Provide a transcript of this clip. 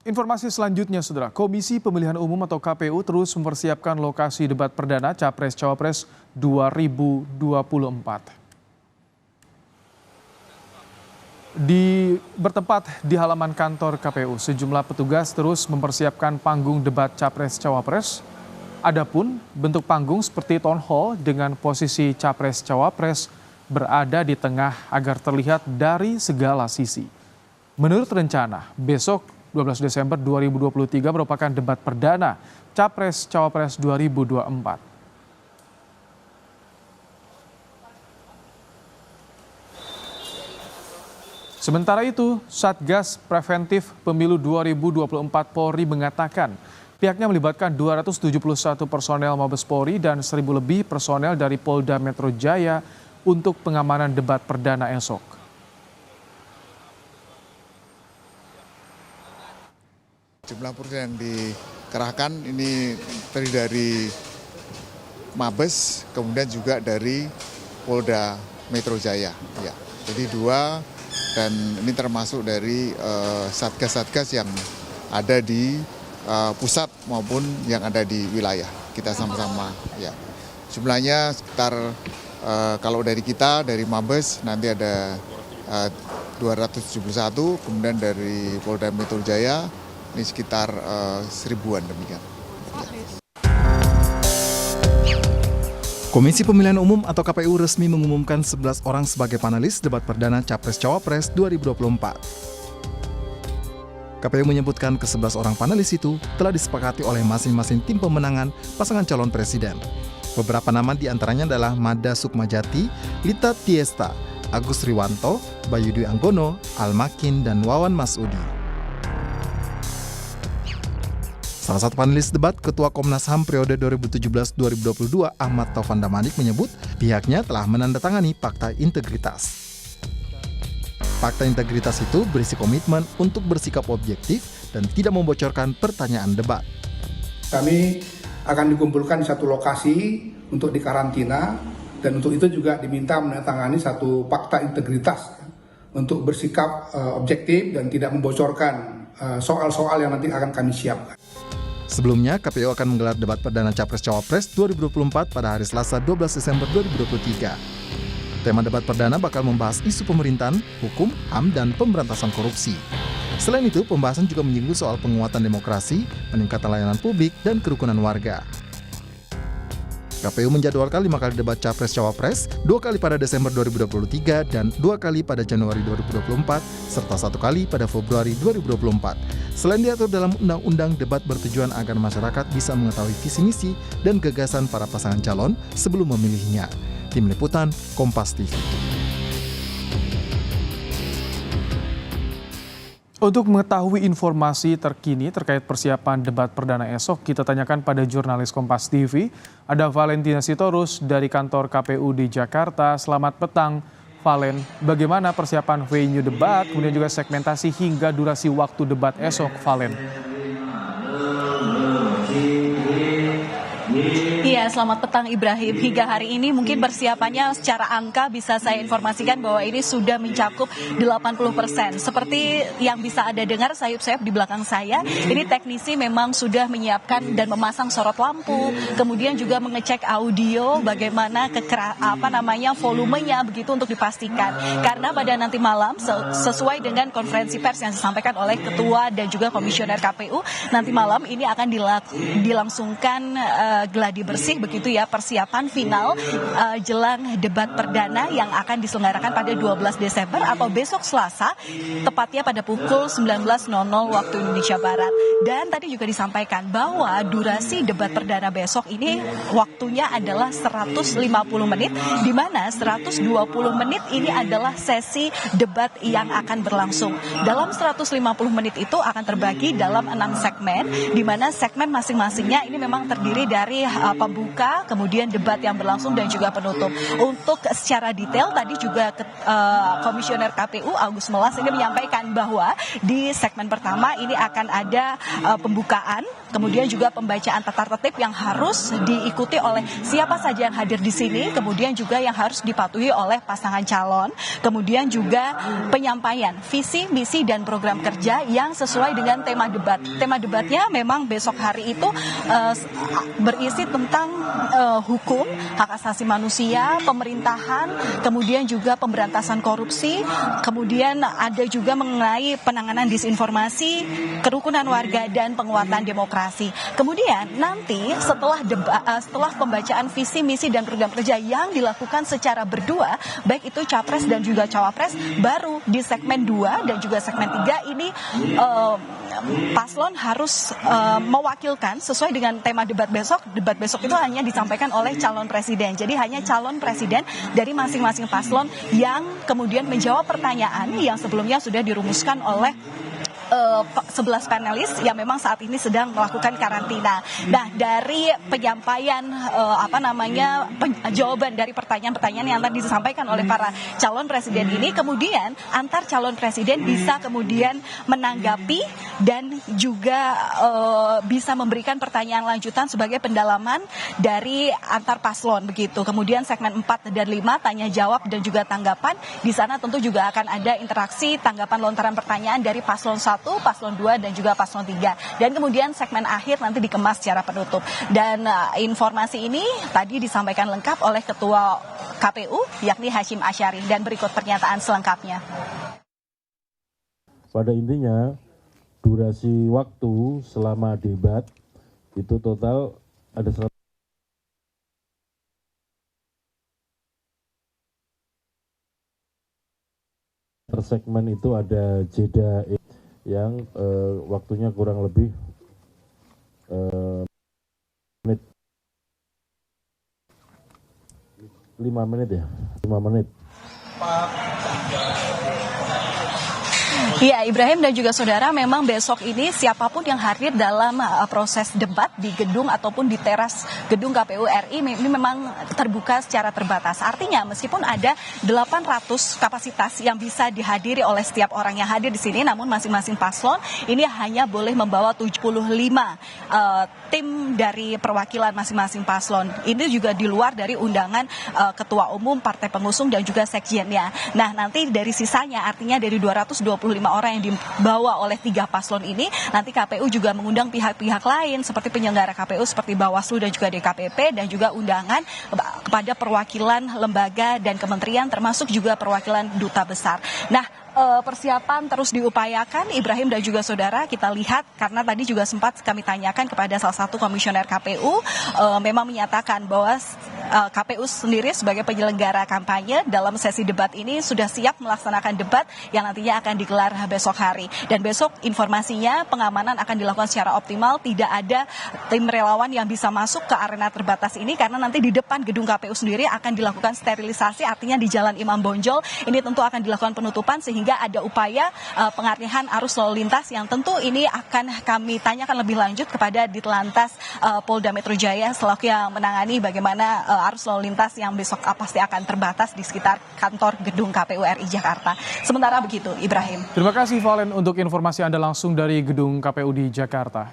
Informasi selanjutnya, Saudara. Komisi Pemilihan Umum atau KPU terus mempersiapkan lokasi debat perdana Capres-Cawapres 2024. Bertempat di halaman kantor KPU, sejumlah petugas terus mempersiapkan panggung debat Capres-Cawapres. Adapun bentuk panggung seperti town hall dengan posisi Capres-Cawapres berada di tengah agar terlihat dari segala sisi. Menurut rencana, besok 12 Desember 2023 merupakan debat perdana Capres-Cawapres 2024. Sementara itu, Satgas Preventif Pemilu 2024 Polri mengatakan pihaknya melibatkan 271 personel Mabes Polri dan 1.000 lebih personel dari Polda Metro Jaya untuk pengamanan debat perdana esok. Jumlah personel yang dikerahkan ini terdiri dari Mabes, kemudian juga dari Polda Metro Jaya. Ya, jadi 2, dan ini termasuk dari satgas-satgas yang ada di pusat maupun yang ada di wilayah. Kita sama-sama, ya. Jumlahnya sekitar kalau dari kita, dari Mabes nanti ada 271, kemudian dari Polda Metro Jaya ini sekitar 1000-an demikian. Komisi Pemilihan Umum atau KPU resmi mengumumkan 11 orang sebagai panelis debat perdana Capres-Cawapres 2024. KPU menyebutkan ke-11 orang panelis itu telah disepakati oleh masing-masing tim pemenangan pasangan calon presiden. Beberapa nama diantaranya adalah Mada Sukmajati, Lita Tiesta, Agus Riwanto, Bayu Dwi Anggono, Al-Makin, dan Wawan Masudi. Salah satu panelis debat, Ketua Komnas HAM periode 2017-2022 Ahmad Taufan Damanik menyebut pihaknya telah menandatangani Fakta Integritas. Fakta Integritas itu berisi komitmen untuk bersikap objektif dan tidak membocorkan pertanyaan debat. Kami akan dikumpulkan di satu lokasi untuk dikarantina dan untuk itu juga diminta menandatangani satu Fakta Integritas untuk bersikap objektif dan tidak membocorkan soal-soal yang nanti akan kami siapkan. Sebelumnya, KPU akan menggelar debat perdana Capres-Cawapres 2024 pada hari Selasa 12 Desember 2023. Tema debat perdana bakal membahas isu pemerintahan, hukum, HAM, dan pemberantasan korupsi. Selain itu, pembahasan juga menyinggung soal penguatan demokrasi, peningkatan layanan publik, dan kerukunan warga. KPU menjadwalkan 5 kali debat Capres-Cawapres, 2 kali pada Desember 2023 dan 2 kali pada Januari 2024, serta 1 kali pada Februari 2024. Selain diatur dalam undang-undang, debat bertujuan agar masyarakat bisa mengetahui visi misi dan gagasan para pasangan calon sebelum memilihnya. Tim Liputan, Kompas TV. Untuk mengetahui informasi terkini terkait persiapan debat perdana esok, kita tanyakan pada jurnalis Kompas TV. Ada Valentina Sitorus dari kantor KPU di Jakarta. Selamat petang, Valen. Bagaimana persiapan venue debat, kemudian juga segmentasi hingga durasi waktu debat esok, Valen? Iya, selamat petang Ibrahim. Hingga hari ini mungkin persiapannya secara angka bisa saya informasikan bahwa ini sudah mencakup 80%. Seperti yang bisa Anda dengar sayup-sayup di belakang saya, ini teknisi memang sudah menyiapkan dan memasang sorot lampu, kemudian juga mengecek audio bagaimana volumenya begitu untuk dipastikan. Karena pada nanti malam sesuai dengan konferensi pers yang disampaikan oleh Ketua dan juga Komisioner KPU, nanti malam ini akan dilangsungkan gladi bersih begitu ya, persiapan final jelang debat perdana yang akan diselenggarakan pada 12 Desember atau besok Selasa, tepatnya pada pukul 19.00 waktu Indonesia Barat. Dan tadi juga disampaikan bahwa durasi debat perdana besok ini waktunya adalah 150 menit, di mana 120 menit ini adalah sesi debat yang akan berlangsung. Dalam 150 menit itu akan terbagi dalam 6 segmen, di mana segmen masing-masingnya ini memang terdiri dari pembuka, kemudian debat yang berlangsung dan juga penutup. Untuk secara detail tadi juga Komisioner KPU Agus Melas ini menyampaikan bahwa di segmen pertama ini akan ada pembukaan, kemudian juga pembacaan tata tertib yang harus diikuti oleh siapa saja yang hadir di sini, kemudian juga yang harus dipatuhi oleh pasangan calon, kemudian juga penyampaian visi, misi, dan program kerja yang sesuai dengan tema debat. Tema debatnya memang besok hari itu berisi tentang hukum, hak asasi manusia, pemerintahan, kemudian juga pemberantasan korupsi, kemudian ada juga mengenai penanganan disinformasi, kerukunan warga, dan penguatan demokrasi. Kemudian nanti setelah pembacaan visi, misi, dan program kerja yang dilakukan secara berdua, baik itu capres dan juga cawapres, baru di segmen 2 dan juga segmen 3 ini paslon harus mewakilkan sesuai dengan tema debat besok. Debat besok itu hanya disampaikan oleh calon presiden. Jadi hanya calon presiden dari masing-masing paslon yang kemudian menjawab pertanyaan yang sebelumnya sudah dirumuskan oleh 11 panelis yang memang saat ini sedang melakukan karantina. Nah, dari penyampaian jawaban dari pertanyaan-pertanyaan yang tadi disampaikan oleh para calon presiden ini, kemudian antar calon presiden bisa kemudian menanggapi dan juga bisa memberikan pertanyaan lanjutan sebagai pendalaman dari antar paslon begitu. Kemudian segmen 4 dan 5 tanya jawab dan juga tanggapan. Di sana tentu juga akan ada interaksi tanggapan lontaran pertanyaan dari paslon 1, paslon 2, dan juga paslon 3. Dan kemudian segmen akhir nanti dikemas secara penutup. Dan informasi ini tadi disampaikan lengkap oleh Ketua KPU, yakni Hashim Asyari. Dan berikut pernyataan selengkapnya. Pada intinya, durasi waktu selama debat itu total ada 100. Per segmen itu ada jeda yang waktunya kurang lebih menit 5 menit ya, 5 menit. Iya, Ibrahim dan juga saudara, memang besok ini siapapun yang hadir dalam proses debat di gedung ataupun di teras gedung KPU RI ini memang terbuka secara terbatas. Artinya meskipun ada 800 kapasitas yang bisa dihadiri oleh setiap orang yang hadir di sini, namun masing-masing paslon ini hanya boleh membawa 75 tim dari perwakilan masing-masing paslon. Ini juga di luar dari undangan ketua umum, partai pengusung, dan juga sekjennya. Nah, nanti dari sisanya, artinya dari 225 orang yang dibawa oleh 3 paslon ini, nanti KPU juga mengundang pihak-pihak lain seperti penyelenggara KPU seperti Bawaslu dan juga DKPP, dan juga undangan kepada perwakilan lembaga dan kementerian, termasuk juga perwakilan duta besar. Nah, persiapan terus diupayakan, Ibrahim dan juga saudara. Kita lihat, karena tadi juga sempat kami tanyakan kepada salah satu komisioner KPU, memang menyatakan bahwa KPU sendiri sebagai penyelenggara kampanye dalam sesi debat ini sudah siap melaksanakan debat yang nantinya akan digelar besok hari. Dan besok informasinya pengamanan akan dilakukan secara optimal, tidak ada tim relawan yang bisa masuk ke arena terbatas ini, karena nanti di depan gedung KPU sendiri akan dilakukan sterilisasi, artinya di Jalan Imam Bonjol ini tentu akan dilakukan penutupan, sehingga ada upaya pengalihan arus lalu lintas yang tentu ini akan kami tanyakan lebih lanjut kepada Ditlantas Polda Metro Jaya selaku yang menangani bagaimana arus lalu lintas yang besok pasti akan terbatas di sekitar kantor gedung KPU RI Jakarta. Sementara begitu, Ibrahim. Terima kasih Valen untuk informasi Anda langsung dari gedung KPU di Jakarta.